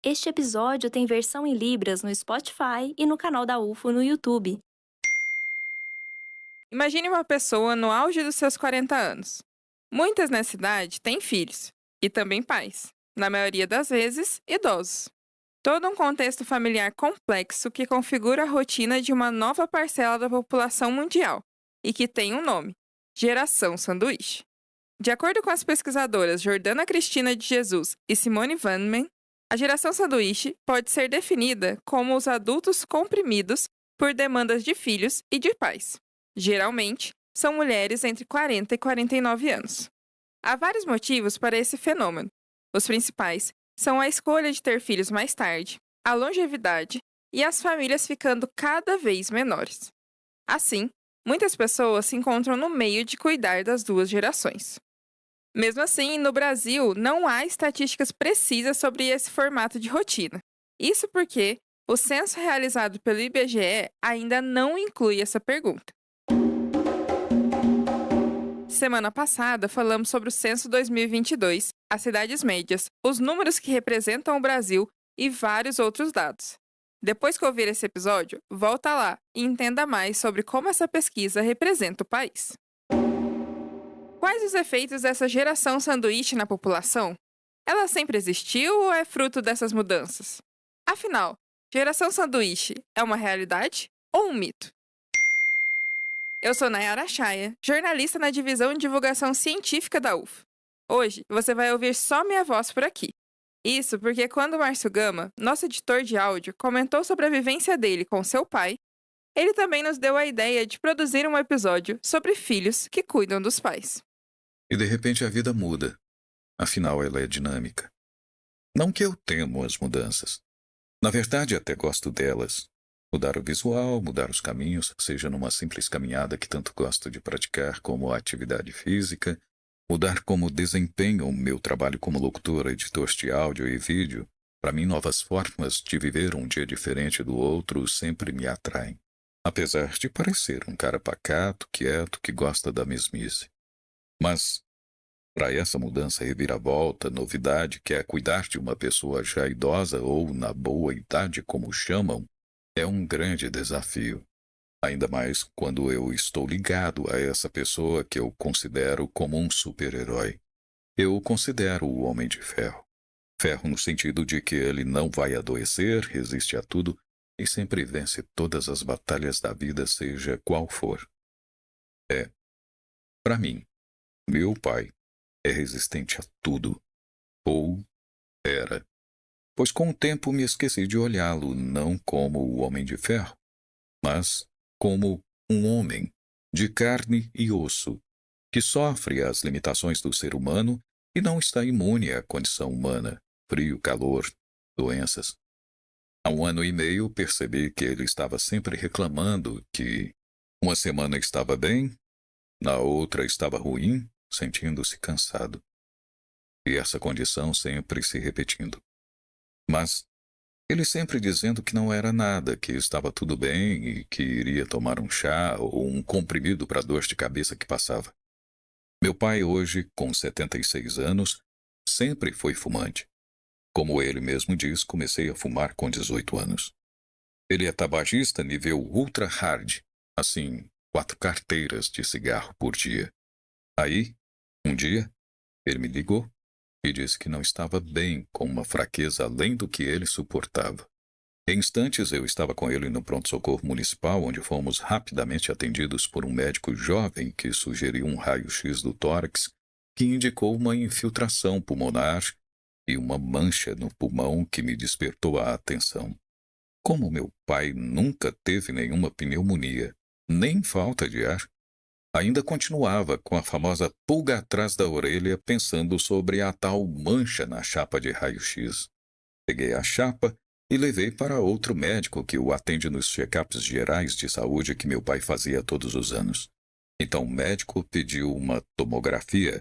Este episódio tem versão em Libras no Spotify e no canal da UFO no YouTube. Imagine uma pessoa no auge dos seus 40 anos. Muitas nessa idade têm filhos, e também pais, na maioria das vezes, idosos. Todo um contexto familiar complexo que configura a rotina de uma nova parcela da população mundial, e que tem um nome: Geração Sanduíche. De acordo com as pesquisadoras Jordana Cristina de Jesus e Simone Vanman, a geração sanduíche pode ser definida como os adultos comprimidos por demandas de filhos e de pais. Geralmente, são mulheres entre 40 e 49 anos. Há vários motivos para esse fenômeno. Os principais são a escolha de ter filhos mais tarde, a longevidade e as famílias ficando cada vez menores. Assim, muitas pessoas se encontram no meio de cuidar das duas gerações. Mesmo assim, no Brasil, não há estatísticas precisas sobre esse formato de rotina. Isso porque o censo realizado pelo IBGE ainda não inclui essa pergunta. Semana passada, falamos sobre o Censo 2022, as cidades médias, os números que representam o Brasil e vários outros dados. Depois que ouvir esse episódio, volta lá e entenda mais sobre como essa pesquisa representa o país. Quais os efeitos dessa geração sanduíche na população? Ela sempre existiu ou é fruto dessas mudanças? Afinal, geração sanduíche é uma realidade ou um mito? Eu sou Nayara Chaya, jornalista na divisão de divulgação científica da UF. Hoje, você vai ouvir só minha voz por aqui. Isso porque quando o Márcio Gama, nosso editor de áudio, comentou sobre a vivência dele com seu pai, ele também nos deu a ideia de produzir um episódio sobre filhos que cuidam dos pais. E de repente a vida muda. Afinal, ela é dinâmica. Não que eu temo as mudanças. Na verdade, até gosto delas. Mudar o visual, mudar os caminhos, seja numa simples caminhada que tanto gosto de praticar como a atividade física, mudar como desempenho o meu trabalho como locutor, editor de áudio e vídeo. Para mim, novas formas de viver um dia diferente do outro sempre me atraem. Apesar de parecer um cara pacato, quieto, que gosta da mesmice. Mas, para essa mudança, reviravolta, novidade, que é cuidar de uma pessoa já idosa ou na boa idade, como chamam, é um grande desafio. Ainda mais quando eu estou ligado a essa pessoa que eu considero como um super-herói. Eu o considero o Homem de Ferro. Ferro no sentido de que ele não vai adoecer, resiste a tudo e sempre vence todas as batalhas da vida, seja qual for. Para mim, meu pai é resistente a tudo. Ou era. Pois com o tempo me esqueci de olhá-lo não como o Homem de Ferro, mas como um homem de carne e osso, que sofre as limitações do ser humano e não está imune à condição humana, frio, calor, doenças. Há 1 ano e meio percebi que ele estava sempre reclamando que uma semana estava bem, na outra estava ruim, sentindo-se cansado. E essa condição sempre se repetindo. Mas ele sempre dizendo que não era nada, que estava tudo bem e que iria tomar um chá ou um comprimido para dor de cabeça que passava. Meu pai hoje, com 76 anos, sempre foi fumante. Como ele mesmo diz, comecei a fumar com 18 anos. Ele é tabagista nível ultra hard, assim, 4 carteiras de cigarro por dia. Aí, um dia, ele me ligou e disse que não estava bem, com uma fraqueza além do que ele suportava. Em instantes, eu estava com ele no pronto-socorro municipal, onde fomos rapidamente atendidos por um médico jovem que sugeriu um raio-x do tórax, que indicou uma infiltração pulmonar e uma mancha no pulmão que me despertou a atenção. Como meu pai nunca teve nenhuma pneumonia, nem falta de ar, ainda continuava com a famosa pulga atrás da orelha pensando sobre a tal mancha na chapa de raio-x. Peguei a chapa e levei para outro médico que o atende nos check-ups gerais de saúde que meu pai fazia todos os anos. Então o médico pediu uma tomografia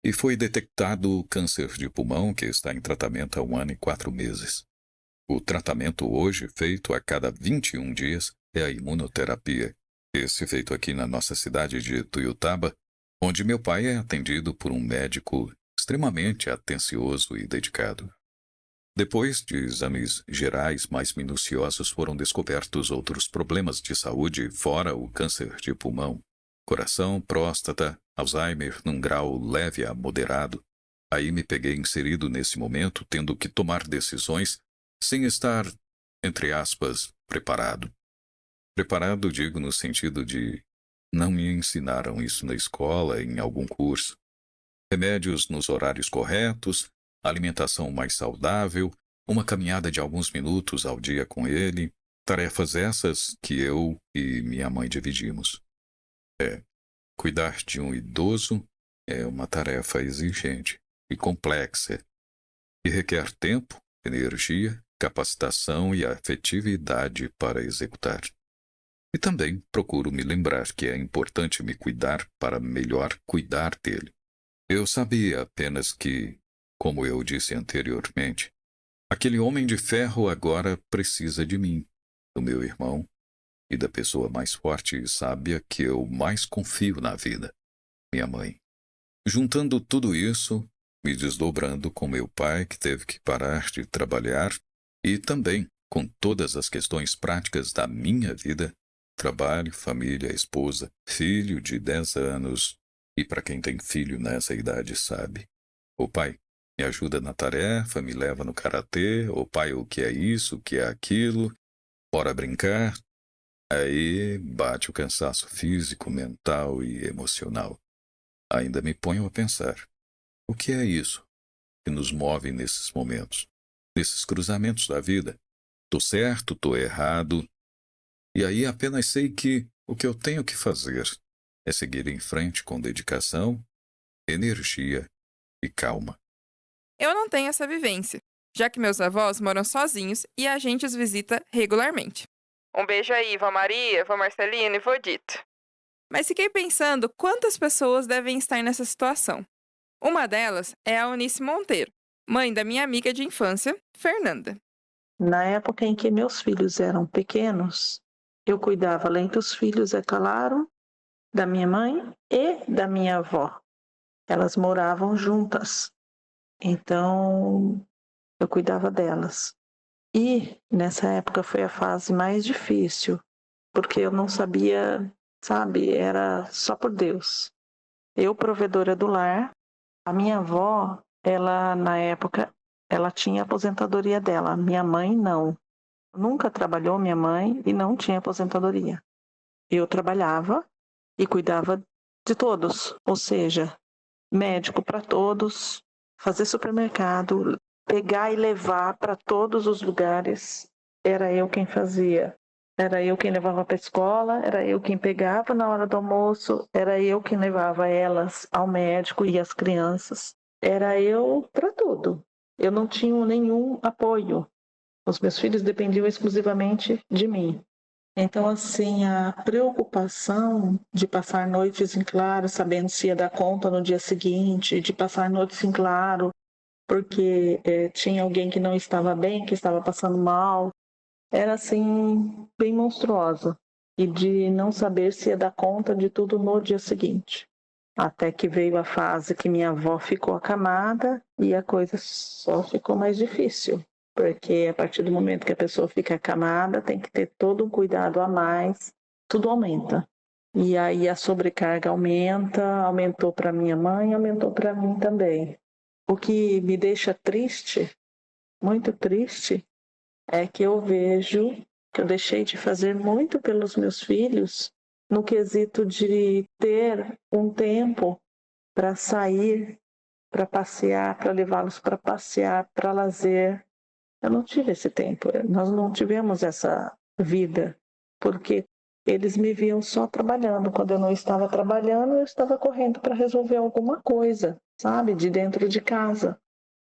e foi detectado câncer de pulmão que está em tratamento há 1 ano e 4 meses. O tratamento hoje, feito a cada 21 dias, é a imunoterapia. Esse feito aqui na nossa cidade de Tuiutaba, onde meu pai é atendido por um médico extremamente atencioso e dedicado. Depois de exames gerais mais minuciosos, foram descobertos outros problemas de saúde fora o câncer de pulmão, coração, próstata, Alzheimer num grau leve a moderado. Aí me peguei inserido nesse momento, tendo que tomar decisões sem estar, entre aspas, preparado. Preparado, digo, no sentido de não me ensinaram isso na escola, em algum curso. Remédios nos horários corretos, alimentação mais saudável, uma caminhada de alguns minutos ao dia com ele, tarefas essas que eu e minha mãe dividimos. Cuidar de um idoso é uma tarefa exigente e complexa, e requer tempo, energia, capacitação e afetividade para executar. E também procuro me lembrar que é importante me cuidar para melhor cuidar dele. Eu sabia apenas que, como eu disse anteriormente, aquele homem de ferro agora precisa de mim, do meu irmão e da pessoa mais forte e sábia que eu mais confio na vida, minha mãe. Juntando tudo isso, me desdobrando com meu pai, que teve que parar de trabalhar, e também com todas as questões práticas da minha vida, trabalho, família, esposa, filho de 10 anos, e para quem tem filho nessa idade sabe. O pai me ajuda na tarefa, me leva no karatê, o pai o que é isso, o que é aquilo, bora brincar. Aí bate o cansaço físico, mental e emocional. Ainda me ponho a pensar, o que é isso que nos move nesses momentos, nesses cruzamentos da vida? Tô certo, tô errado. E aí apenas sei que o que eu tenho que fazer é seguir em frente com dedicação, energia e calma. Eu não tenho essa vivência, já que meus avós moram sozinhos e a gente os visita regularmente. Um beijo aí, vó Maria, vó Marcelina e vó Dito. Mas fiquei pensando quantas pessoas devem estar nessa situação. Uma delas é a Eunice Monteiro, mãe da minha amiga de infância, Fernanda. Na época em que meus filhos eram pequenos, eu cuidava, além dos filhos, é claro, da minha mãe e da minha avó. Elas moravam juntas, então eu cuidava delas. E nessa época foi a fase mais difícil, porque eu não sabia, sabe, era só por Deus. Eu, provedora do lar, a minha avó, ela na época, ela tinha a aposentadoria dela, minha mãe não. Nunca trabalhou minha mãe e não tinha aposentadoria. Eu trabalhava e cuidava de todos, ou seja, médico para todos, fazer supermercado, pegar e levar para todos os lugares, era eu quem fazia. Era eu quem levava para a escola, era eu quem pegava na hora do almoço, era eu quem levava elas ao médico e as crianças. Era eu para tudo. Eu não tinha nenhum apoio. Os meus filhos dependiam exclusivamente de mim. Então, assim, a preocupação de passar noites em claro, sabendo se ia dar conta no dia seguinte, de passar noites em claro, porque tinha alguém que não estava bem, que estava passando mal, era, assim, bem monstruosa. E de não saber se ia dar conta de tudo no dia seguinte. Até que veio a fase que minha avó ficou acamada e a coisa só ficou mais difícil. Porque a partir do momento que a pessoa fica acamada, tem que ter todo um cuidado a mais, tudo aumenta. E aí a sobrecarga aumenta, aumentou para minha mãe, aumentou para mim também. O que me deixa triste, muito triste, é que eu vejo que eu deixei de fazer muito pelos meus filhos no quesito de ter um tempo para sair, para passear, para levá-los para passear, para lazer. Eu não tive esse tempo, nós não tivemos essa vida, porque eles me viam só trabalhando. Quando eu não estava trabalhando, eu estava correndo para resolver alguma coisa, sabe, de dentro de casa,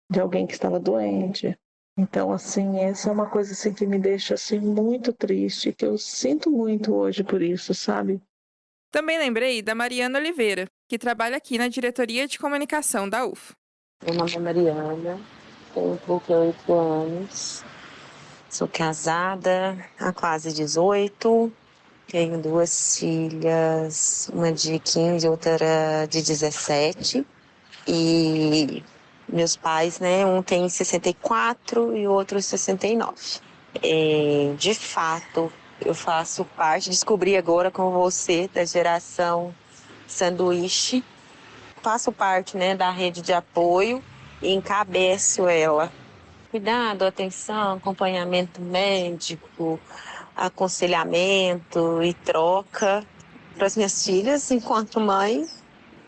de alguém que estava doente. Então, assim, essa é uma coisa assim, que me deixa assim, muito triste, que eu sinto muito hoje por isso, sabe? Também lembrei da Mariana Oliveira, que trabalha aqui na diretoria de comunicação da UFO. Meu nome é Mariana, tenho 38 anos, sou casada há quase 18, tenho 2 filhas, uma de 15 e outra de 17. E Meus pais, né, um tem 64 e o outro 69. De fato, eu faço parte, descobri agora com você, da geração sanduíche. Faço parte, né, da rede de apoio e encabeço ela. Cuidado, atenção, acompanhamento médico, aconselhamento e troca para as minhas filhas enquanto mãe,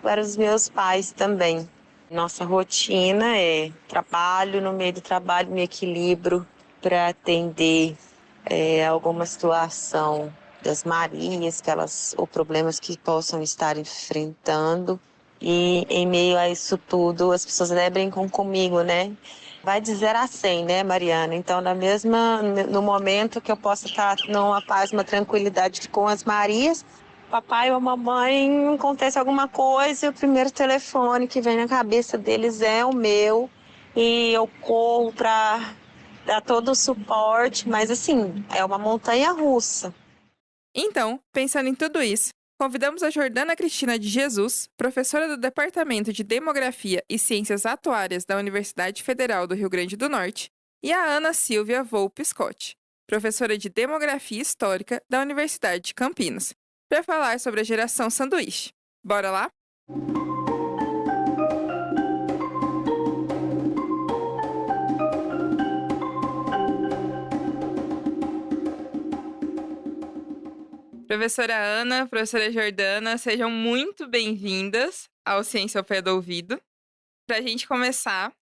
para os meus pais também. Nossa rotina é trabalho, no meio do trabalho me equilibro para atender alguma situação das Marias, ou problemas que possam estar enfrentando. E em meio a isso tudo, as pessoas brincam comigo, né? Vai de 0 a 100, né, Mariana? Então, no momento que eu possa estar numa paz, uma tranquilidade com as Marias, papai ou mamãe, acontece alguma coisa, o primeiro telefone que vem na cabeça deles é o meu. E eu corro para dar todo o suporte, mas assim, é uma montanha russa. Então, pensando em tudo isso, convidamos a Jordana Cristina de Jesus, professora do Departamento de Demografia e Ciências Atuárias da Universidade Federal do Rio Grande do Norte, e a Ana Silvia Volpe Scott, professora de Demografia Histórica da Universidade de Campinas, para falar sobre a geração sanduíche. Bora lá? Professora Ana, professora Jordana, sejam muito bem-vindas ao Ciência ao Pé do Ouvido. Para a gente começar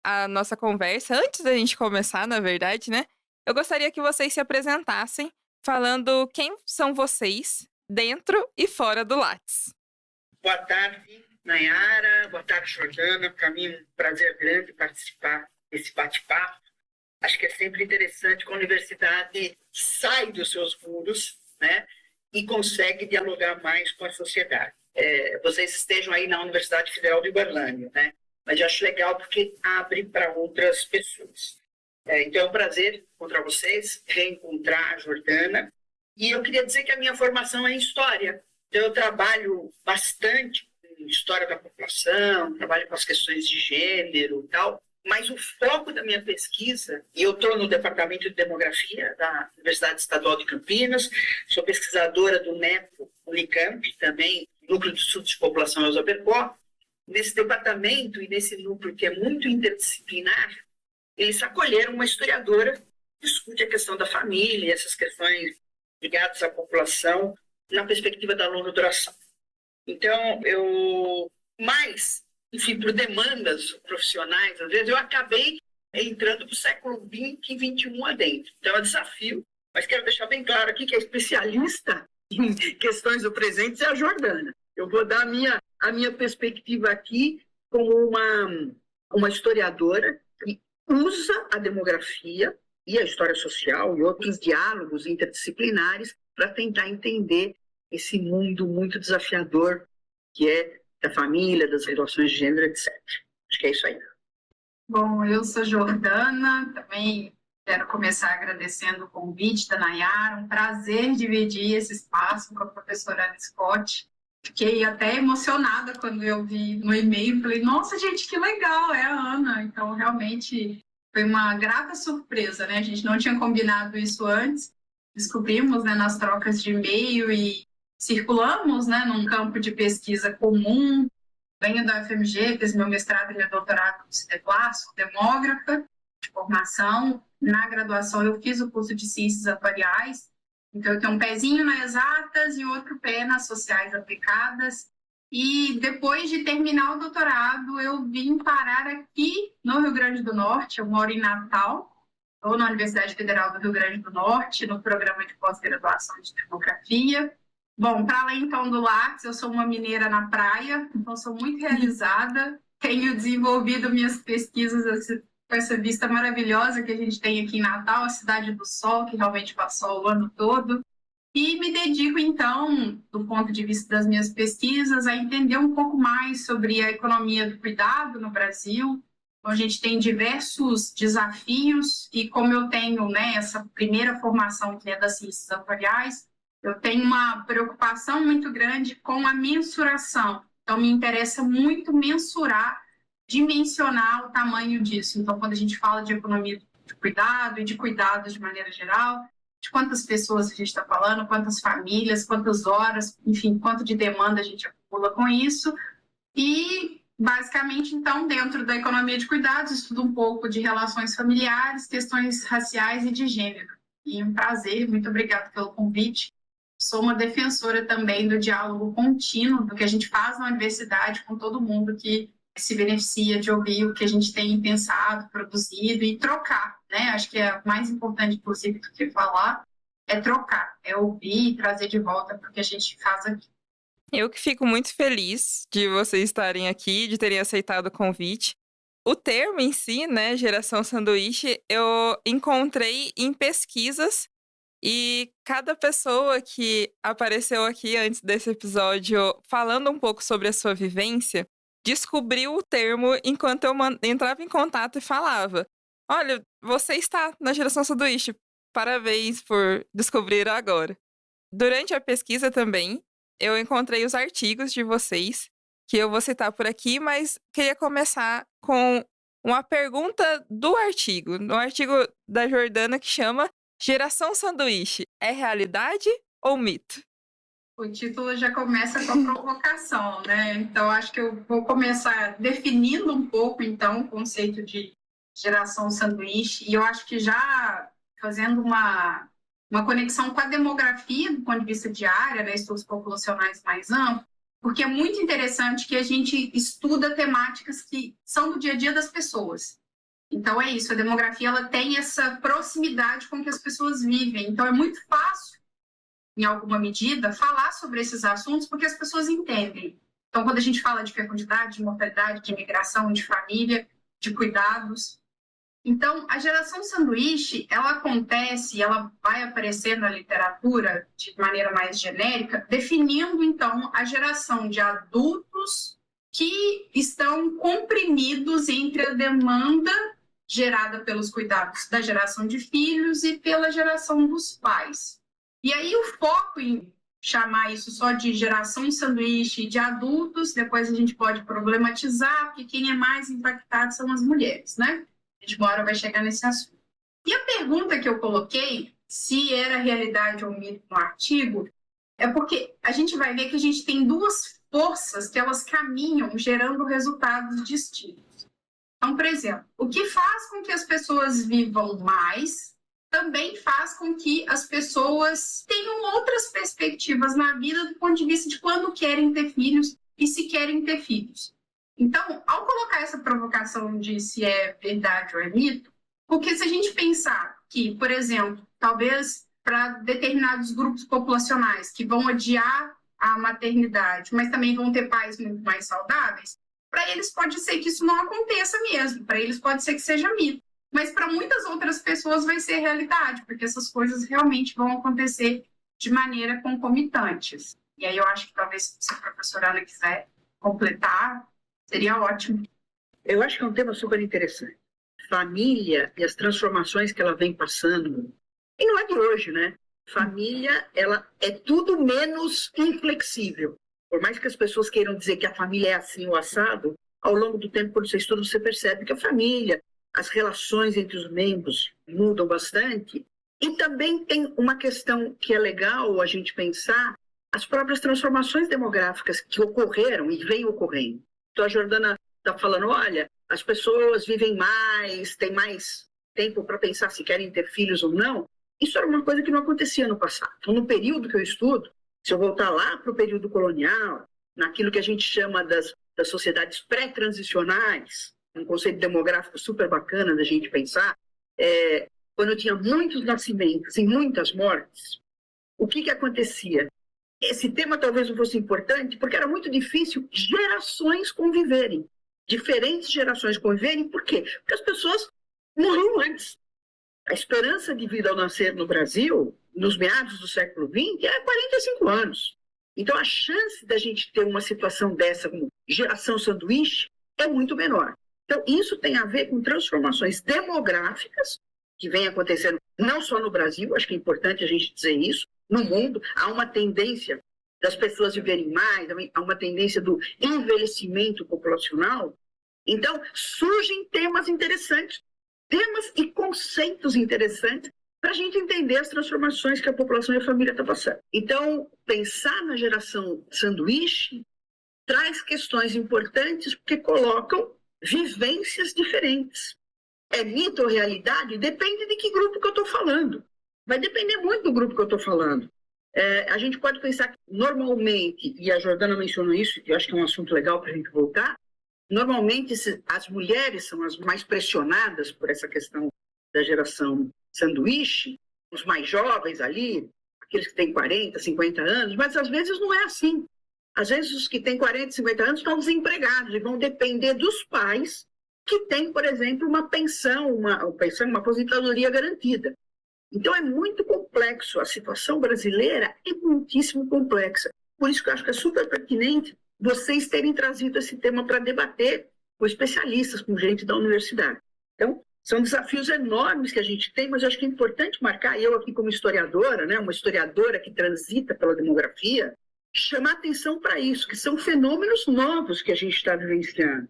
a nossa conversa, antes da gente começar, na verdade, né? Eu gostaria que vocês se apresentassem, falando quem são vocês dentro e fora do Lattes. Boa tarde, Nayara. Boa tarde, Jordana. Para mim é um prazer grande participar desse bate-papo. Acho que é sempre interessante que a universidade sai dos seus muros, né? E consegue dialogar mais com a sociedade. Vocês estejam aí na Universidade Federal de Uberlândia, né? Mas eu acho legal porque abre para outras pessoas. Então é um prazer encontrar vocês, reencontrar a Jordana. E eu queria dizer que a minha formação é em História. Então eu trabalho bastante com História da população, trabalho com as questões de gênero e tal. Mas o foco da minha pesquisa, e eu estou no Departamento de Demografia da Universidade Estadual de Campinas, sou pesquisadora do NEPO Unicamp, também Núcleo de Estudos de População Elza Percó. Nesse departamento e nesse núcleo que é muito interdisciplinar, eles acolheram uma historiadora que discute a questão da família, essas questões ligadas à população, na perspectiva da longa duração. Então, enfim, por demandas profissionais, às vezes eu acabei entrando para o século XX e XXI adentro. Então é um desafio, mas quero deixar bem claro aqui que a especialista em questões do presente é a Jordana. Eu vou dar a minha perspectiva aqui como uma historiadora que usa a demografia e a história social e outros diálogos interdisciplinares para tentar entender esse mundo muito desafiador que é da família, das relações de gênero, etc. Acho que é isso aí. Bom, eu sou Jordana, também quero começar agradecendo o convite da Nayara, um prazer dividir esse espaço com a professora Ana Scott. Fiquei até emocionada quando eu vi no e-mail, falei, nossa gente, que legal, é a Ana. Então, realmente, foi uma grata surpresa, né? A gente não tinha combinado isso antes, descobrimos, né, nas trocas de e-mail e circulamos, né, num campo de pesquisa comum. Venho da UFMG, fiz meu mestrado e meu doutorado no CIDEPLAS, sou demógrafa de formação. Na graduação eu fiz o curso de Ciências Atuariais, então eu tenho um pezinho nas exatas e outro pé nas sociais aplicadas. E depois de terminar o doutorado, eu vim parar aqui no Rio Grande do Norte. Eu moro em Natal, estou na Universidade Federal do Rio Grande do Norte, no programa de pós-graduação de demografia. Bom, para além então do Lattes, eu sou uma mineira na praia, então sou muito realizada. Tenho desenvolvido minhas pesquisas com essa vista maravilhosa que a gente tem aqui em Natal, a Cidade do Sol, que realmente passou o ano todo. E me dedico então, do ponto de vista das minhas pesquisas, a entender um pouco mais sobre a economia do cuidado no Brasil. Então, a gente tem diversos desafios e como eu tenho, né, essa primeira formação que é das ciências atuariais, eu tenho uma preocupação muito grande com a mensuração. Então, me interessa muito mensurar dimensionar o tamanho disso. Então, quando a gente fala de economia de cuidado e de cuidados de maneira geral, de quantas pessoas a gente está falando, quantas famílias, quantas horas, enfim, quanto de demanda a gente acumula com isso. E, basicamente, então, dentro da economia de cuidados, estudo um pouco de relações familiares, questões raciais e de gênero. E um prazer, muito obrigada pelo convite. Sou uma defensora também do diálogo contínuo, do que a gente faz na universidade com todo mundo que se beneficia de ouvir o que a gente tem pensado, produzido e trocar, né? Acho que é mais importante, inclusive, do que falar, é trocar, é ouvir e trazer de volta para o que a gente faz aqui. Eu que fico muito feliz de vocês estarem aqui, de terem aceitado o convite. O termo em si, né, geração sanduíche, eu encontrei em pesquisas e cada pessoa que apareceu aqui antes desse episódio falando um pouco sobre a sua vivência, descobriu o termo enquanto eu entrava em contato e falava: olha, você está na geração sanduíche, parabéns por descobrir agora. Durante a pesquisa também, eu encontrei os artigos de vocês, que eu vou citar por aqui, mas queria começar com uma pergunta do artigo, no artigo da Jordana que chama Geração Sanduíche, é realidade ou mito? O título já começa com a provocação, né? Então, acho que eu vou começar definindo um pouco, então, o conceito de geração sanduíche, e eu acho que já fazendo uma conexão com a demografia, do ponto de vista de área, né, estudos populacionais mais amplos, porque é muito interessante que a gente estuda temáticas que são do dia a dia das pessoas. Então, é isso, a demografia ela tem essa proximidade com que as pessoas vivem, então é muito fácil, em alguma medida, falar sobre esses assuntos porque as pessoas entendem. Então, quando a gente fala de fecundidade, de mortalidade, de imigração, de família, de cuidados. Então, a geração sanduíche, ela acontece, ela vai aparecer na literatura de maneira mais genérica, definindo, então, a geração de adultos que estão comprimidos entre a demanda gerada pelos cuidados da geração de filhos e pela geração dos pais. E aí o foco em chamar isso só de geração sanduíche de adultos, depois a gente pode problematizar, porque quem é mais impactado são as mulheres, né? A gente uma hora vai chegar nesse assunto. E a pergunta que eu coloquei, se era realidade ou mito no artigo, é porque a gente vai ver que a gente tem duas forças que elas caminham gerando resultados distintos. Então, por exemplo, o que faz com que as pessoas vivam mais também faz com que as pessoas tenham outras perspectivas na vida do ponto de vista de quando querem ter filhos e se querem ter filhos. Então, ao colocar essa provocação de se é verdade ou é mito, porque se a gente pensar que, por exemplo, talvez para determinados grupos populacionais que vão odiar a maternidade, mas também vão ter pais muito mais saudáveis, para eles pode ser que isso não aconteça mesmo, para eles pode ser que seja mito. Mas para muitas outras pessoas vai ser realidade, porque essas coisas realmente vão acontecer de maneira concomitantes. E aí eu acho que talvez se a professora Ana quiser completar, seria ótimo. Eu acho que é um tema super interessante. Família e as transformações que ela vem passando. E não é de hoje, né? Família, ela é tudo menos inflexível. Por mais que as pessoas queiram dizer que a família é assim ou assado, ao longo do tempo, quando você estuda, você percebe que a família, as relações entre os membros mudam bastante. E também tem uma questão que é legal a gente pensar, as próprias transformações demográficas que ocorreram e vêm ocorrendo. Então a Jordana está falando, olha, as pessoas vivem mais, têm mais tempo para pensar se querem ter filhos ou não. Isso era uma coisa que não acontecia no passado. Então, no período que eu estudo, se eu voltar lá para o período colonial, naquilo que a gente chama das sociedades pré-transicionais, um conceito demográfico super bacana da gente pensar, quando eu tinha muitos nascimentos e muitas mortes, o que acontecia? Esse tema talvez não fosse importante, porque era muito difícil gerações conviverem, diferentes gerações conviverem, por quê? Porque as pessoas morriam antes. A esperança de vida ao nascer no Brasil, nos meados do século XX, é 45 anos. Então, a chance da gente ter uma situação dessa, como geração sanduíche, é muito menor. Então, isso tem a ver com transformações demográficas que vêm acontecendo não só no Brasil, acho que é importante a gente dizer isso, no mundo. Há uma tendência das pessoas viverem mais, há uma tendência do envelhecimento populacional, Então, surgem temas interessantes, temas e conceitos interessantes para a gente entender as transformações que a população e a família estão passando. Então, pensar na geração sanduíche traz questões importantes porque colocam vivências diferentes. É mito ou realidade? Depende de que grupo que eu estou falando. Vai depender muito do grupo que eu estou falando. A gente pode pensar que normalmente, e a Jordana mencionou isso, que eu acho que é um assunto legal para a gente voltar, normalmente as mulheres são as mais pressionadas por essa questão da geração sanduíche, os mais jovens ali, aqueles que têm 40, 50 anos, mas às vezes não é assim. Às vezes os que têm 40, 50 anos estão desempregados e vão depender dos pais que têm, por exemplo, uma pensão, uma aposentadoria garantida. Então é muito complexo, a situação brasileira é muitíssimo complexa. Por isso que eu acho que é super pertinente vocês terem trazido esse tema para debater com especialistas, com gente da universidade. Então, são desafios enormes que a gente tem, mas eu acho que é importante marcar, eu aqui como historiadora, né, uma historiadora que transita pela demografia, chamar atenção para isso, que são fenômenos novos que a gente está vivenciando.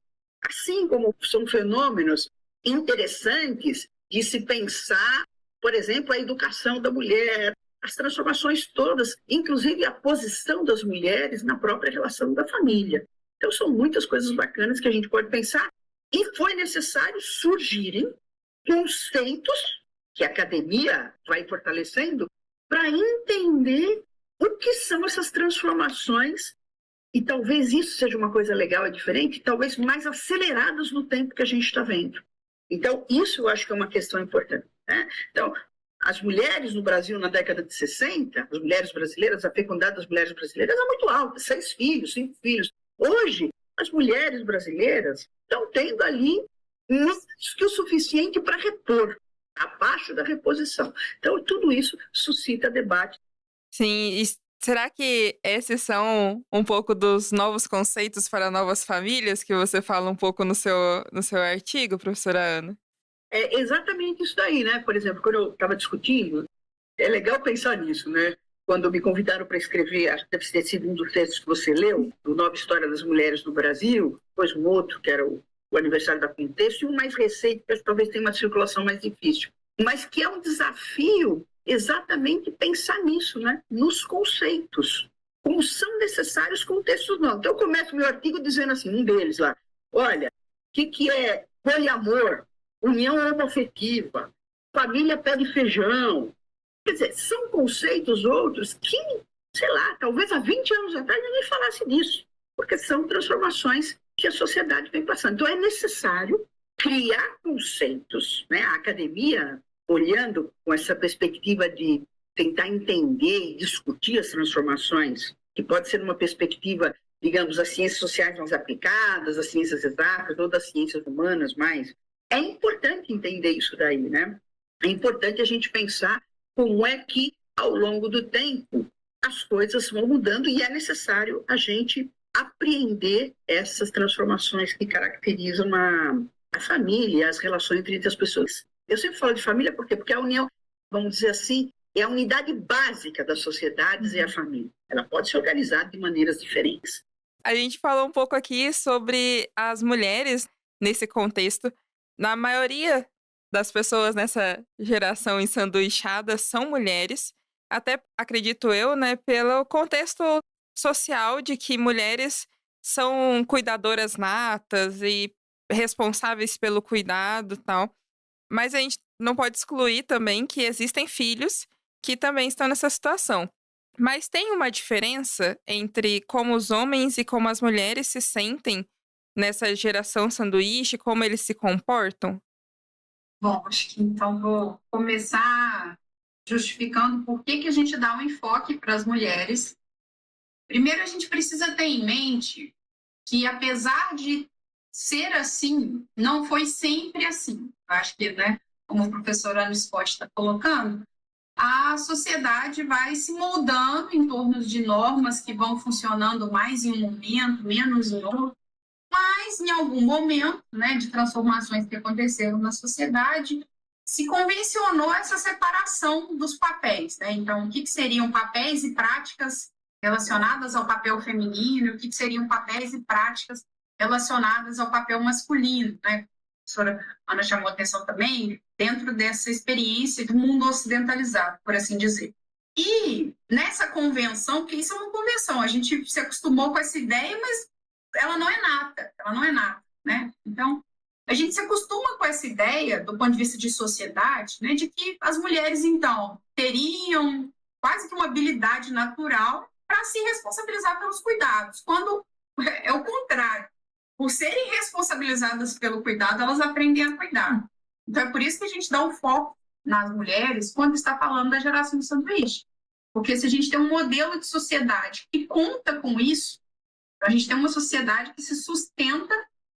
Assim como são fenômenos interessantes de se pensar, por exemplo, a educação da mulher, as transformações todas, inclusive a posição das mulheres na própria relação da família. Então, são muitas coisas bacanas que a gente pode pensar e foi necessário surgirem conceitos que a academia vai fortalecendo para entender o que são essas transformações e talvez isso seja uma coisa legal e diferente, talvez mais aceleradas no tempo que a gente está vendo. Então, isso eu acho que é uma questão importante, né? Então, as mulheres no Brasil na década de 60, as mulheres brasileiras, a fecundidade das mulheres brasileiras é muito alta, 6 filhos, 5 filhos. Hoje, as mulheres brasileiras estão tendo ali mais que o suficiente para repor, abaixo da reposição. Então, tudo isso suscita debate. Sim, e será que esses são um pouco dos novos conceitos para novas famílias que você fala um pouco no seu artigo, professora Ana? É exatamente isso daí, né? Por exemplo, quando eu estava discutindo, é legal pensar nisso, né? Quando me convidaram para escrever, acho que deve ter sido um dos textos que você leu, do Nova História das Mulheres no Brasil, depois um outro, que era o Aniversário da Contexto, e um mais recente, que talvez tenha uma circulação mais difícil, mas que é um desafio exatamente pensar nisso, né? Nos conceitos, como são necessários contextos novos. Então, eu começo meu artigo dizendo assim, um deles lá, olha, o que é poliamor, união homoafetiva, família pé de feijão? Quer dizer, são conceitos outros que, sei lá, talvez há 20 anos atrás ninguém falasse disso, porque são transformações que a sociedade vem passando. Então, é necessário criar conceitos, né? A academia, olhando com essa perspectiva de tentar entender e discutir as transformações, que pode ser uma perspectiva, digamos, as ciências sociais mais aplicadas, as ciências exatas, ou das ciências humanas mais. É importante entender isso daí, né? É importante a gente pensar como é que, ao longo do tempo, as coisas vão mudando e é necessário a gente apreender essas transformações que caracterizam a família, as relações entre as pessoas. Eu sempre falo de família por quê? Porque a união, vamos dizer assim, é a unidade básica das sociedades e a família. Ela pode se organizar de maneiras diferentes. A gente falou um pouco aqui sobre as mulheres nesse contexto. Na maioria das pessoas nessa geração ensanduichada são mulheres, até acredito eu, né, pelo contexto social de que mulheres são cuidadoras natas e responsáveis pelo cuidado e tal. Mas a gente não pode excluir também que existem filhos que também estão nessa situação. Mas tem uma diferença entre como os homens e como as mulheres se sentem nessa geração sanduíche, como eles se comportam? Bom, acho que então vou começar justificando por que a gente dá um enfoque para as mulheres. Primeiro, a gente precisa ter em mente que, apesar de ser assim, não foi sempre assim. Eu acho que, né, como a professora Ana Scott está colocando, a sociedade vai se moldando em torno de normas que vão funcionando mais em um momento, menos em outro. Mas, em algum momento, né, de transformações que aconteceram na sociedade, se convencionou essa separação dos papéis, né? Então, o que seriam papéis e práticas relacionadas ao papel feminino, o que seriam papéis e práticas relacionadas ao papel masculino, né? A professora Ana chamou atenção também, dentro dessa experiência do mundo ocidentalizado, por assim dizer. E nessa convenção, porque isso é uma convenção, a gente se acostumou com essa ideia, mas ela não é nata, né? Então, a gente se acostuma com essa ideia, do ponto de vista de sociedade, né, de que as mulheres, então, teriam quase que uma habilidade natural para se responsabilizar pelos cuidados, quando é o contrário. Por serem responsabilizadas pelo cuidado, elas aprendem a cuidar. Então, é por isso que a gente dá um foco nas mulheres quando está falando da geração do sanduíche. Porque se a gente tem um modelo de sociedade que conta com isso, a gente tem uma sociedade que se sustenta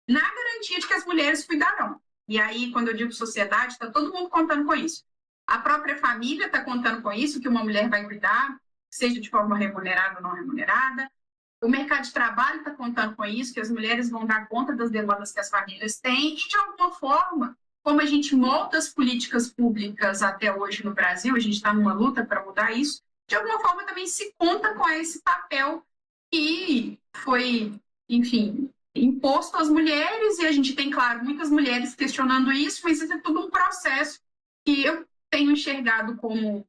na garantia de que as mulheres cuidarão. E aí, quando eu digo sociedade, está todo mundo contando com isso. A própria família está contando com isso, que uma mulher vai cuidar, seja de forma remunerada ou não remunerada. O mercado de trabalho está contando com isso, que as mulheres vão dar conta das demandas que as famílias têm. E, de alguma forma, como a gente molda as políticas públicas até hoje no Brasil, a gente está numa luta para mudar isso, de alguma forma também se conta com esse papel que foi, enfim, imposto às mulheres, e a gente tem, claro, muitas mulheres questionando isso, mas isso é tudo um processo que eu tenho enxergado como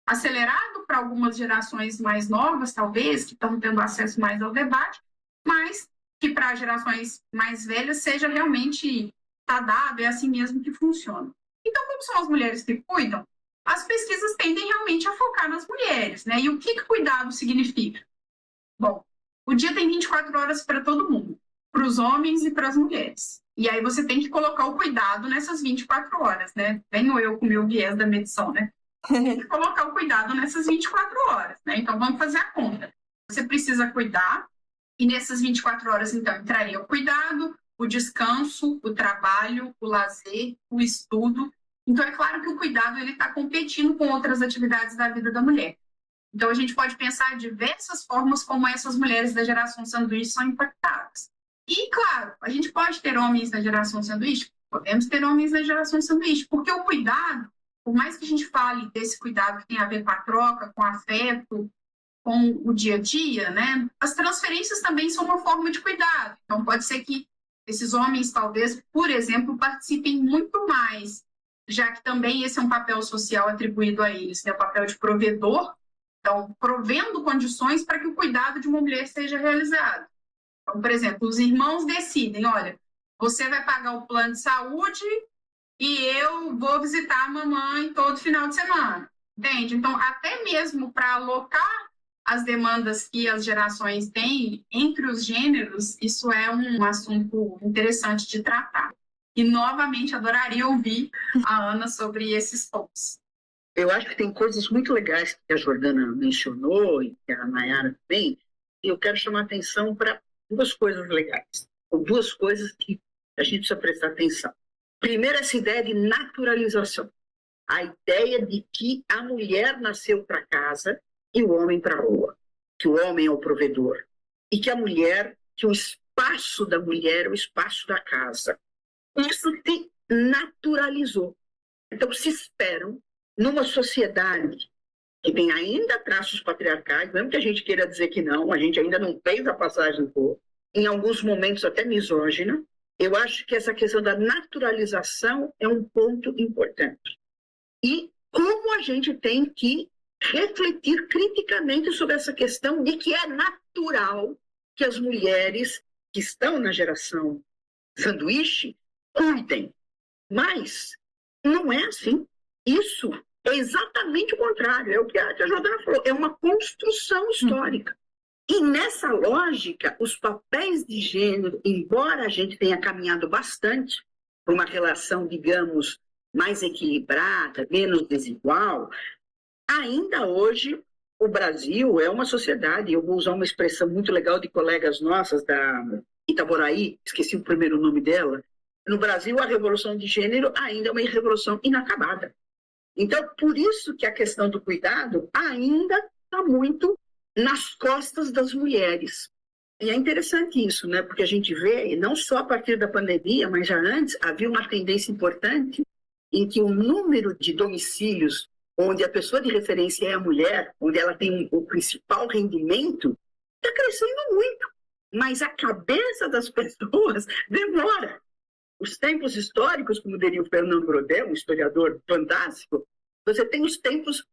acelerado para algumas gerações mais novas, talvez, que estão tendo acesso mais ao debate, mas que para gerações mais velhas seja realmente tá dado, é assim mesmo que funciona. Então, como são as mulheres que cuidam, as pesquisas tendem realmente a focar nas mulheres, né? E o que cuidado significa? Bom, o dia tem 24 horas para todo mundo, para os homens e para as mulheres. E aí você tem que colocar o cuidado nessas 24 horas, né? Venho eu com o meu viés da medição, né? Tem que colocar o cuidado nessas 24 horas, né? Então, vamos fazer a conta. Você precisa cuidar, e nessas 24 horas, então, entraria o cuidado, o descanso, o trabalho, o lazer, o estudo. Então, é claro que o cuidado ele está competindo com outras atividades da vida da mulher. Então, a gente pode pensar diversas formas como essas mulheres da geração sanduíche são impactadas. E, claro, a gente pode ter homens na geração sanduíche? Podemos ter homens na geração sanduíche, porque o cuidado, por mais que a gente fale desse cuidado que tem a ver com a troca, com o afeto, com o dia a dia, né? As transferências também são uma forma de cuidado. Então, pode ser que esses homens, talvez, por exemplo, participem muito mais, já que também esse é um papel social atribuído a eles, né? O papel de provedor, então, provendo condições para que o cuidado de uma mulher seja realizado. Então, por exemplo, os irmãos decidem, olha, você vai pagar o plano de saúde e eu vou visitar a mamãe todo final de semana, entende? Então, até mesmo para alocar as demandas que as gerações têm entre os gêneros, isso é um assunto interessante de tratar. E, novamente, adoraria ouvir a Ana sobre esses pontos. Eu acho que tem coisas muito legais que a Jordana mencionou e que a Nayara também, e eu quero chamar a atenção para duas coisas legais, ou duas coisas que a gente precisa prestar atenção. Primeiro, essa ideia de naturalização. A ideia de que a mulher nasceu para casa e o homem para a rua, que o homem é o provedor, e que a mulher, que o espaço da mulher é o espaço da casa. Isso se naturalizou. Então, se esperam, numa sociedade que tem ainda traços patriarcais, mesmo que a gente queira dizer que não, a gente ainda não fez a passagem por, em alguns momentos até misógina, eu acho que essa questão da naturalização é um ponto importante. E como a gente tem que refletir criticamente sobre essa questão de que é natural que as mulheres que estão na geração sanduíche cuidem. Mas não é assim. Isso é exatamente o contrário. É o que a Jordana falou. É uma construção histórica. E nessa lógica, os papéis de gênero, embora a gente tenha caminhado bastante para uma relação, digamos, mais equilibrada, menos desigual, ainda hoje o Brasil é uma sociedade, eu vou usar uma expressão muito legal de colegas nossas da Itaboraí, esqueci o primeiro nome dela, no Brasil a revolução de gênero ainda é uma revolução inacabada. Então, por isso que a questão do cuidado ainda está muito nas costas das mulheres. E é interessante isso, né? Porque a gente vê, não só a partir da pandemia, mas já antes, havia uma tendência importante em que o número de domicílios onde a pessoa de referência é a mulher, onde ela tem o principal rendimento, está crescendo muito. mas a cabeça das pessoas demora. Os tempos históricos, como diria o Fernando Brodel, um historiador fantástico, você tem os tempos.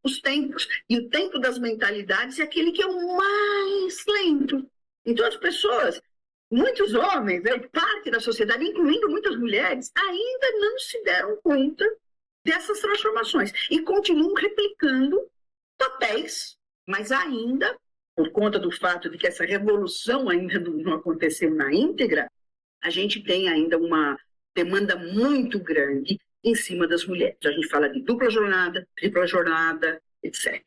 E o tempo das mentalidades é aquele que é o mais lento. Então, as pessoas, muitos homens, parte da sociedade, incluindo muitas mulheres, ainda não se deram conta dessas transformações e continuam replicando papéis, mas ainda, por conta do fato de que essa revolução ainda não aconteceu na íntegra, a gente tem ainda uma demanda muito grande em cima das mulheres. A gente fala de dupla jornada, tripla jornada, etc.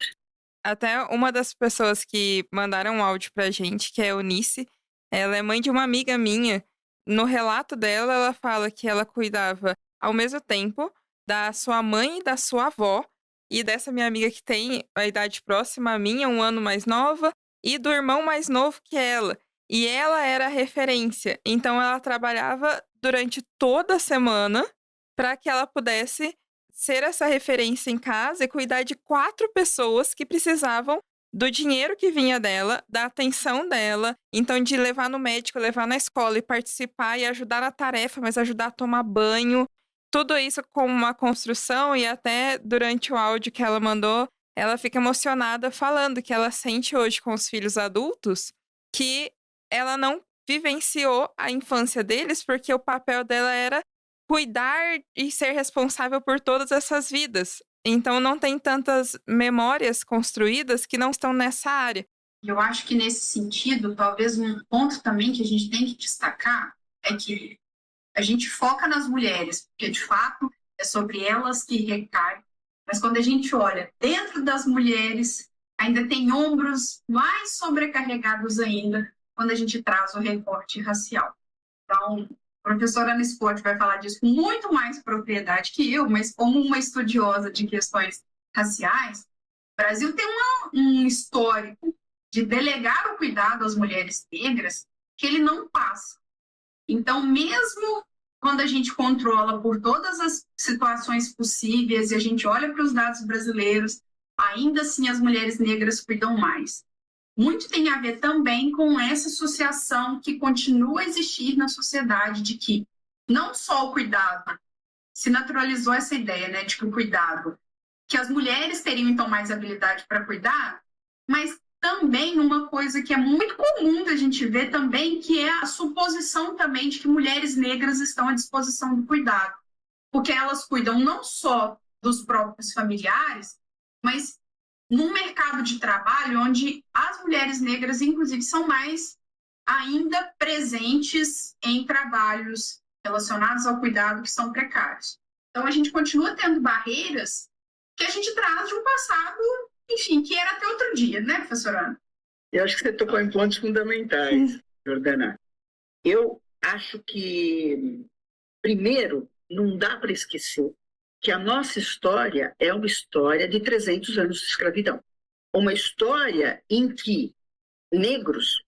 Até uma das pessoas que mandaram um áudio pra gente, que é a Eunice, ela é mãe de uma amiga minha. No relato dela, ela fala que ela cuidava ao mesmo tempo da sua mãe e da sua avó, e dessa minha amiga que tem a idade próxima a minha, 1 ano mais nova, e do irmão mais novo que ela. E ela era a referência. Então, ela trabalhava durante toda a semana para que ela pudesse ser essa referência em casa e cuidar de 4 pessoas que precisavam do dinheiro que vinha dela, da atenção dela, então de levar no médico, levar na escola e participar e ajudar na tarefa, mas ajudar a tomar banho. Tudo isso como uma construção, e até durante o áudio que ela mandou, ela fica emocionada falando que ela sente hoje com os filhos adultos que ela não vivenciou a infância deles porque o papel dela era cuidar e ser responsável por todas essas vidas. Então não tem tantas memórias construídas que não estão nessa área. Eu acho que nesse sentido, talvez um ponto também que a gente tem que destacar é que a gente foca nas mulheres, porque de fato é sobre elas que recai, mas quando a gente olha dentro das mulheres, ainda tem ombros mais sobrecarregados ainda quando a gente traz o recorte racial. Então, a professora Ana Scott vai falar disso com muito mais propriedade que eu, mas como uma estudiosa de questões raciais, o Brasil tem um histórico de delegar o cuidado às mulheres negras que ele não passa. Então, mesmo quando a gente controla por todas as situações possíveis e a gente olha para os dados brasileiros, ainda assim as mulheres negras cuidam mais. Muito tem a ver também com essa associação que continua a existir na sociedade de que não só o cuidado, se naturalizou essa ideia, né, de que o cuidado, que as mulheres teriam então mais habilidade para cuidar, mas também uma coisa que é muito comum da gente ver também, que é a suposição também de que mulheres negras estão à disposição do cuidado, porque elas cuidam não só dos próprios familiares, mas num mercado de trabalho onde as mulheres negras, inclusive, são mais ainda presentes em trabalhos relacionados ao cuidado que são precários. Então, a gente continua tendo barreiras que a gente traz de um passado, enfim, que era até outro dia, né, professora Ana? Eu acho que você tocou em pontos fundamentais, Jordana. Eu acho que, primeiro, não dá para esquecer que a nossa história é uma história de 300 anos de escravidão. Uma história em que negros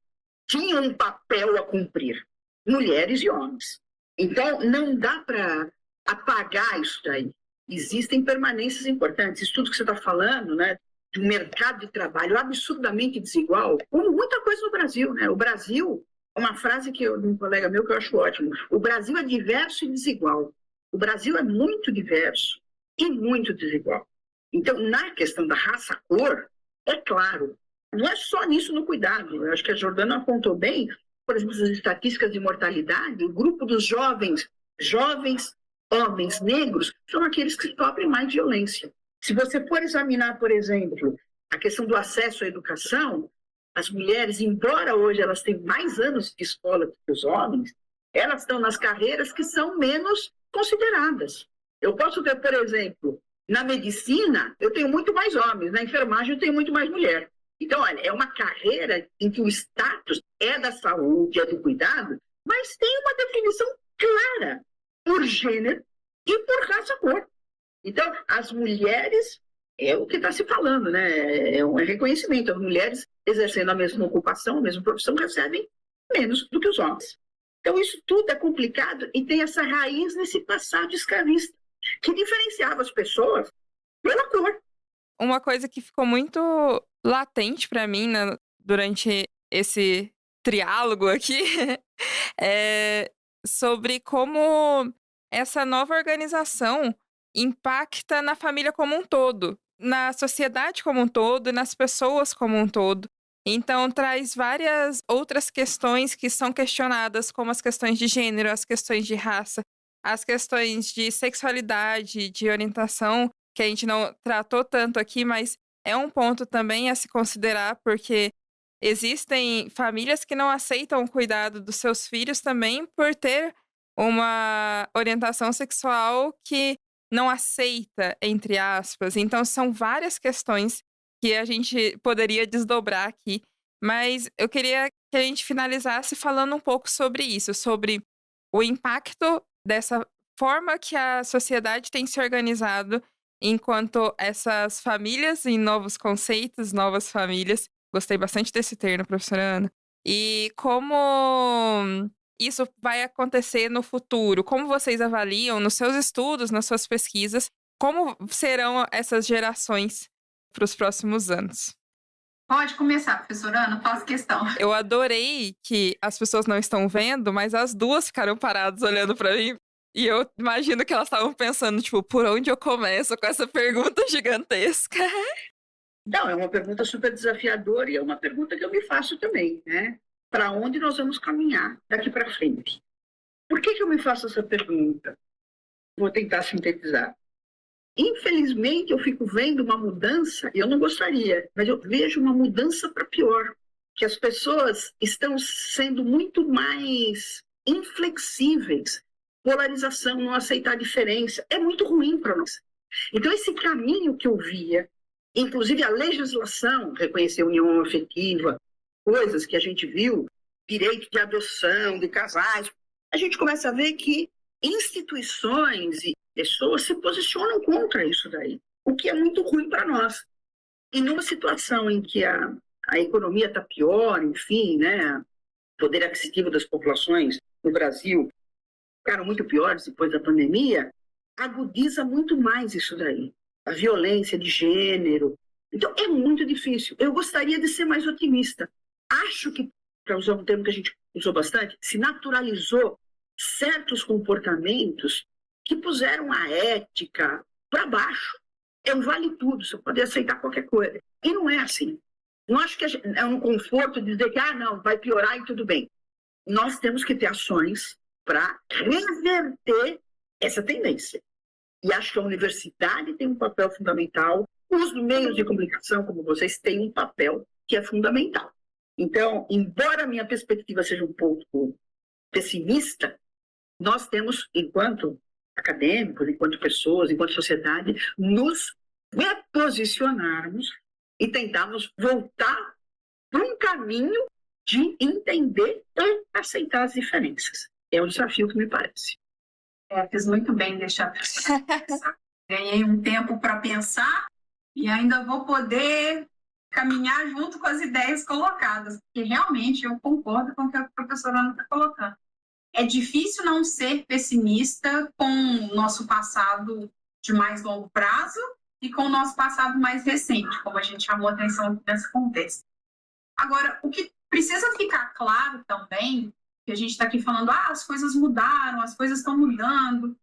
tinham um papel a cumprir, mulheres e homens. Então, não dá para apagar isso daí. Existem permanências importantes. Isso tudo que você está falando, né, de um mercado de trabalho absurdamente desigual, como muita coisa no Brasil, né? O Brasil, uma frase de um colega meu que eu acho ótimo, o Brasil é diverso e desigual. O Brasil é muito diverso e muito desigual. Então, na questão da raça-cor, é claro, não é só nisso no cuidado. Eu acho que a Jordana apontou bem, por exemplo, as estatísticas de mortalidade, o grupo dos jovens homens negros, são aqueles que sofrem mais violência. Se você for examinar, por exemplo, a questão do acesso à educação, as mulheres, embora hoje elas tenham mais anos de escola do que os homens, elas estão nas carreiras que são menos consideradas. Eu posso ver, por exemplo, na medicina, eu tenho muito mais homens, na enfermagem eu tenho muito mais mulher. Então, olha, é uma carreira em que o status é da saúde, é do cuidado, mas tem uma definição clara por gênero e por raça-cor. Então, as mulheres, é o que está se falando, né? É um reconhecimento. As mulheres exercendo a mesma ocupação, a mesma profissão, recebem menos do que os homens. Então, isso tudo é complicado e tem essa raiz nesse passado escravista, que diferenciava as pessoas pela cor. Uma coisa que ficou muito latente para mim, né, durante esse triálogo aqui, sobre como essa nova organização impacta na família como um todo, na sociedade como um todo e nas pessoas como um todo. Então, traz várias outras questões que são questionadas, como as questões de gênero, as questões de raça, as questões de sexualidade, de orientação, que a gente não tratou tanto aqui, mas é um ponto também a se considerar, porque existem famílias que não aceitam o cuidado dos seus filhos também por ter uma orientação sexual que não aceita, entre aspas. Então, são várias questões que a gente poderia desdobrar aqui, mas eu queria que a gente finalizasse falando um pouco sobre isso, sobre o impacto dessa forma que a sociedade tem se organizado enquanto essas famílias em novos conceitos, novas famílias. Gostei bastante desse termo, professora Ana. E como isso vai acontecer no futuro? Como vocês avaliam nos seus estudos, nas suas pesquisas, como serão essas gerações para os próximos anos? Pode começar, professora Ana, faço questão. Eu adorei que as pessoas não estão vendo, mas as duas ficaram paradas olhando para mim. E eu imagino que elas estavam pensando, tipo, por onde eu começo com essa pergunta gigantesca? Não, é uma pergunta super desafiadora e é uma pergunta que eu me faço também, né? Para onde nós vamos caminhar daqui para frente? Por que eu me faço essa pergunta? Vou tentar sintetizar. Infelizmente, eu fico vendo uma mudança, e eu não gostaria, mas eu vejo uma mudança para pior, que as pessoas estão sendo muito mais inflexíveis, polarização, não aceitar a diferença, é muito ruim para nós. Então, esse caminho que eu via, inclusive a legislação, reconhecer a união afetiva, coisas que a gente viu, direito de adoção, de casais, a gente começa a ver que instituições e pessoas se posicionam contra isso daí, o que é muito ruim para nós. E numa situação em que a economia está pior, enfim, né, o poder aquisitivo das populações no Brasil ficaram muito piores depois da pandemia, agudiza muito mais isso daí. A violência de gênero. Então, é muito difícil. Eu gostaria de ser mais otimista. Acho que, para usar um termo que a gente usou bastante, se naturalizou certos comportamentos que puseram a ética para baixo. É um vale tudo, você pode aceitar qualquer coisa. E não é assim. Não acho que é um conforto de dizer que, não, vai piorar e tudo bem. Nós temos que ter ações para reverter essa tendência. E acho que a universidade tem um papel fundamental, os meios de comunicação, como vocês, têm um papel que é fundamental. Então, embora a minha perspectiva seja um pouco pessimista, nós temos, enquanto acadêmicos, enquanto pessoas, enquanto sociedade, nos reposicionarmos e tentarmos voltar para um caminho de entender e aceitar as diferenças. É um desafio que me parece. Fiz muito bem deixar para pensar. Ganhei um tempo para pensar e ainda vou poder caminhar junto com as ideias colocadas, porque realmente eu concordo com o que a professora Ana está colocando. É difícil não ser pessimista com o nosso passado de mais longo prazo e com o nosso passado mais recente, como a gente chamou a atenção nesse contexto. Agora, o que precisa ficar claro também, que a gente está aqui falando, as coisas mudaram, as coisas estão mudando.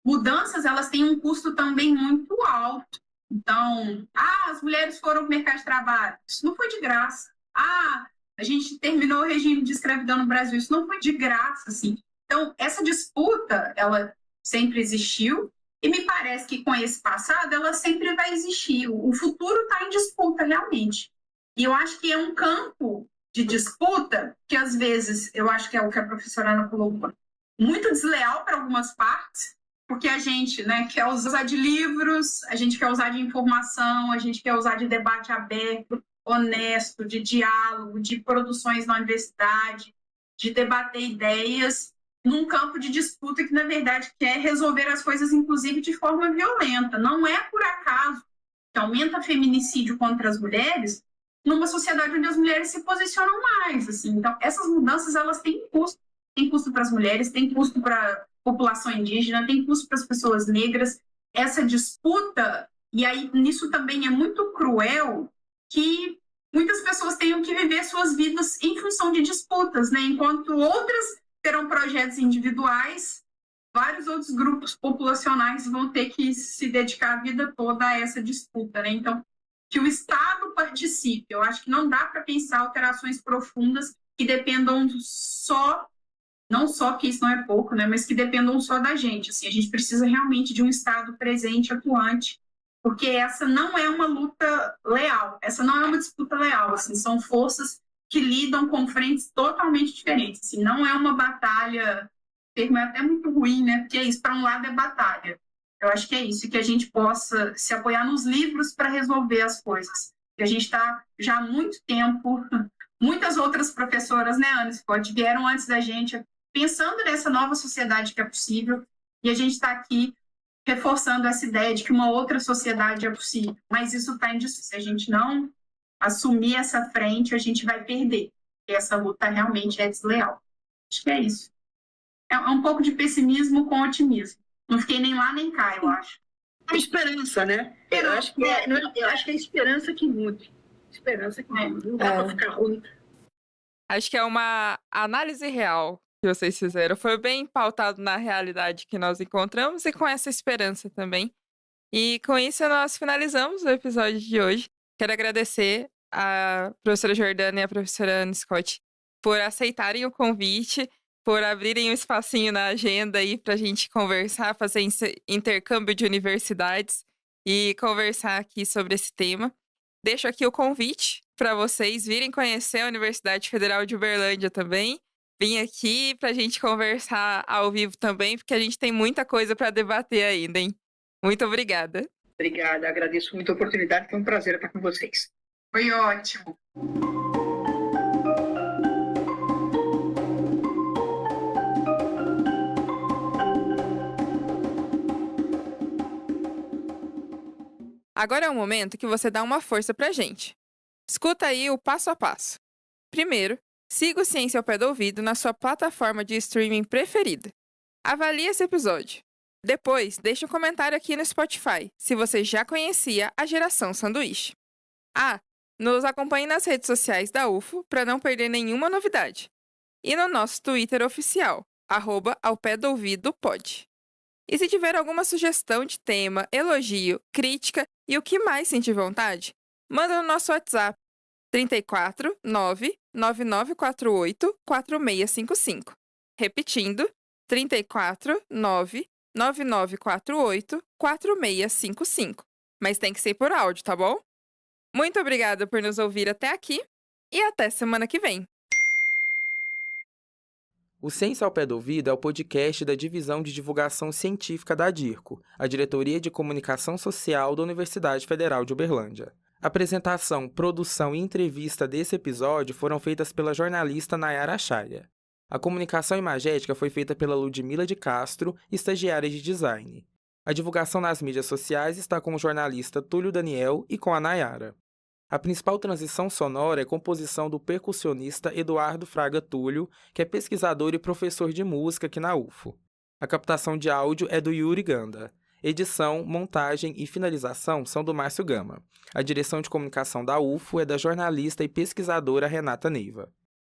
Mudanças, elas têm um custo também muito alto. Então, as mulheres foram para o mercado de trabalho. Isso não foi de graça. A gente terminou o regime de escravidão no Brasil. Isso não foi de graça, assim. Então, essa disputa, ela sempre existiu. E me parece que com esse passado, ela sempre vai existir. O futuro está em disputa, realmente. E eu acho que é um campo de disputa que, às vezes, eu acho que é o que a professora Ana colocou, muito desleal para algumas partes, porque a gente, né, quer usar de livros, a gente quer usar de informação, a gente quer usar de debate aberto, honesto, de diálogo, de produções na universidade, de debater ideias num campo de disputa que, na verdade, quer resolver as coisas, inclusive, de forma violenta. Não é por acaso que aumenta feminicídio contra as mulheres numa sociedade onde as mulheres se posicionam mais. Assim. Então, essas mudanças, elas têm custo. Tem custo para as mulheres, tem custo para a população indígena, tem custo para as pessoas negras. Essa disputa, e aí nisso também é muito cruel, que muitas pessoas tenham que viver suas vidas em função de disputas, né? Enquanto outras terão projetos individuais, vários outros grupos populacionais vão ter que se dedicar a vida toda a essa disputa, né? Então, que o Estado participe. Eu acho que não dá para pensar alterações profundas que dependam só, não só que isso não é pouco, né? Mas que dependam só da gente. Assim, a gente precisa realmente de um Estado presente, atuante, porque essa não é uma luta leal, essa não é uma disputa leal, assim, são forças que lidam com frentes totalmente diferentes, assim, não é uma batalha, o termo é até muito ruim, né, porque é isso, para um lado é batalha, eu acho que é isso, e que a gente possa se apoiar nos livros para resolver as coisas, que a gente está já há muito tempo, muitas outras professoras, né, Ana Scott, vieram antes da gente, pensando nessa nova sociedade que é possível, e a gente está aqui reforçando essa ideia de que uma outra sociedade é possível. Mas isso está em disputa. Se a gente não assumir essa frente, a gente vai perder. E essa luta realmente é desleal. Acho que é isso. É um pouco de pessimismo com otimismo. Não fiquei nem lá nem cá, eu acho. A esperança, né? Eu acho que é a esperança que muda. Esperança que muda. Não dá para ficar ruim. Acho que é uma análise real que vocês fizeram. Foi bem pautado na realidade que nós encontramos e com essa esperança também. E com isso nós finalizamos o episódio de hoje. Quero agradecer a professora Jordana e a professora Ana Scott por aceitarem o convite, por abrirem um espacinho na agenda aí para a gente conversar, fazer intercâmbio de universidades e conversar aqui sobre esse tema. Deixo aqui o convite para vocês virem conhecer a Universidade Federal de Uberlândia também. Vim aqui para a gente conversar ao vivo também, porque a gente tem muita coisa para debater ainda, hein? Muito obrigada. Obrigada, agradeço muito a oportunidade, foi um prazer estar com vocês. Foi ótimo. Agora é o momento que você dá uma força pra gente. Escuta aí o passo a passo. Primeiro, siga o Ciência ao Pé do Ouvido na sua plataforma de streaming preferida. Avalie esse episódio. Depois, deixe um comentário aqui no Spotify, se você já conhecia a Geração Sanduíche. Nos acompanhe nas redes sociais da UFO para não perder nenhuma novidade. E no nosso Twitter oficial, @aopédoouvidopod. E se tiver alguma sugestão de tema, elogio, crítica e o que mais sentir vontade, manda no nosso WhatsApp 34 99948 4655. Repetindo, 34 99948 4655. Mas tem que ser por áudio, tá bom? Muito obrigada por nos ouvir até aqui e até semana que vem. O Ciência ao Pé do Ouvido é o podcast da Divisão de Divulgação Científica da DIRCO, a Diretoria de Comunicação Social da Universidade Federal de Uberlândia. Apresentação, produção e entrevista desse episódio foram feitas pela jornalista Nayara Chaia. A comunicação imagética foi feita pela Ludmila de Castro, estagiária de design. A divulgação nas mídias sociais está com o jornalista Túlio Daniel e com a Nayara. A principal transição sonora é a composição do percussionista Eduardo Fraga Túlio, que é pesquisador e professor de música aqui na UFO. A captação de áudio é do Yuri Ganda. Edição, montagem e finalização são do Márcio Gama. A direção de comunicação da UFO é da jornalista e pesquisadora Renata Neiva.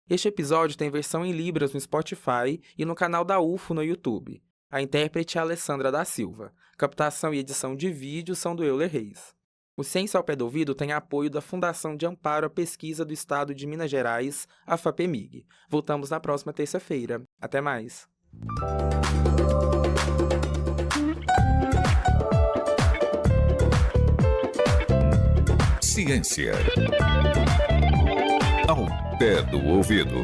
Este episódio tem versão em Libras no Spotify e no canal da UFO no YouTube. A intérprete é a Alessandra da Silva. Captação e edição de vídeo são do Euler Reis. O Ciência ao Pé do Ouvido tem apoio da Fundação de Amparo à Pesquisa do Estado de Minas Gerais, a FAPEMIG. Voltamos na próxima terça-feira. Até mais! Ciência ao pé do ouvido.